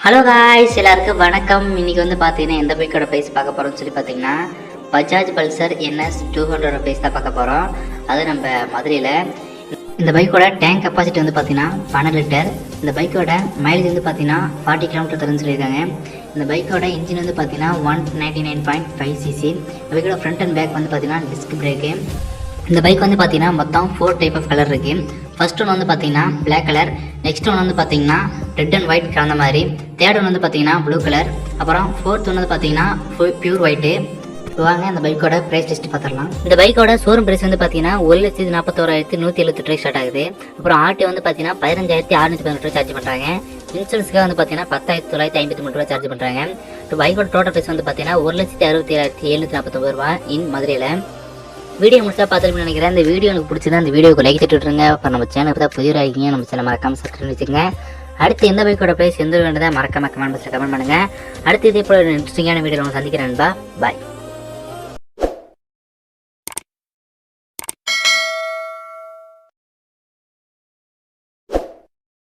Hello guys, எல்லாருக்கும் வணக்கம். இன்றைக்கி வந்து பார்த்தீங்கன்னா எந்த பைக்கோட ப்ரைஸ் பார்க்க போகிறோம்னு சொல்லி பார்த்தீங்கன்னா பஜாஜ் பல்சர் NS 200 ப்ரைஸ் தான் பார்க்க போகிறோம். அது நம்ம மதுரையில். இந்த பைக்கோட டேங்க் கெப்பாசிட்டி வந்து பார்த்தீங்கன்னா 12 லிட்டர். இந்த பைக்கோட மைலேஜ் வந்து பார்த்தீங்கன்னா 40 கிலோமீட்டர் தரும்னு சொல்லியிருக்காங்க. இந்த பைக்கோட இன்ஜின் வந்து பார்த்தீங்கன்னா 199.5 cc. இந்த பைக்கோட ஃப்ரண்ட் அண்ட் பேக் வந்து பார்த்தீங்கன்னா டிஸ்க் பிரேக்கு. இந்த பைக் வந்து பார்த்தீங்கன்னா மொத்தம் 4 டைப் ஆஃப் கலர் இருக்குது. ஃபர்ஸ்ட் ஒன்று வந்து பார்த்தீங்கன்னா பிளாக் கலர், நெக்ஸ்ட் ஒன்று வந்து பார்த்தீங்கன்னா ரெட் அண்ட் ஒயிட் கலந்த மாதிரி, தேர்ட் ஒன்று வந்து பார்த்தீங்கன்னா ப்ளூ கலர், அப்புறம் ஃபோர்த் ஒன்று வந்து பார்த்தீங்கன்னா பியூர் ஒயிட்டு. வாங்க இந்த பைக்கோட ப்ரைஸ் லிஸ்ட் பார்த்துடலாம். இந்த பைக்கோட ஷோரூம் ப்ரைஸ் வந்து பார்த்தீங்கன்னா 1,41,178 ஸ்டார்ட் ஆகுது. அப்புறம் ஆர்டி வந்து பார்த்தீங்கன்னா 15,618 சார்ஜ் பண்ணுறாங்க. இன்சூரன்ஸ்க்காக வந்து பார்த்தீங்கன்னா 10,953 சார்ஜ் பண்ணுறாங்க. இப்போ பைக்கோட டோட்டல் ப்ரைஸ் வந்து பார்த்தீங்கன்னா 1,67,749 ரூபா இன் மதுரையில். வீடியோ முடிச்சா பார்த்துட்டு நினைக்கிறேன். இந்த வீடியோ எனக்கு பிடிச்சதா இந்த வீடியோக்கு லைக் விட்டுருங்க. அப்புறம் நம்ம சேனல் தான் புதிய ஆகிங்க, நம்ம சேனல் மறக்காம சப்ஸ்கிரைப் வச்சுக்கோங்க. அடுத்து எந்த பைக்கோட ப்ரைஸ் எந்த வேண்டதை மறக்காம கமெண்ட் பண்ணுங்க. அடுத்து இதே போல இன்ட்ரெஸ்டிங்கான வீடியோ சந்திக்கிறேன். பாய்.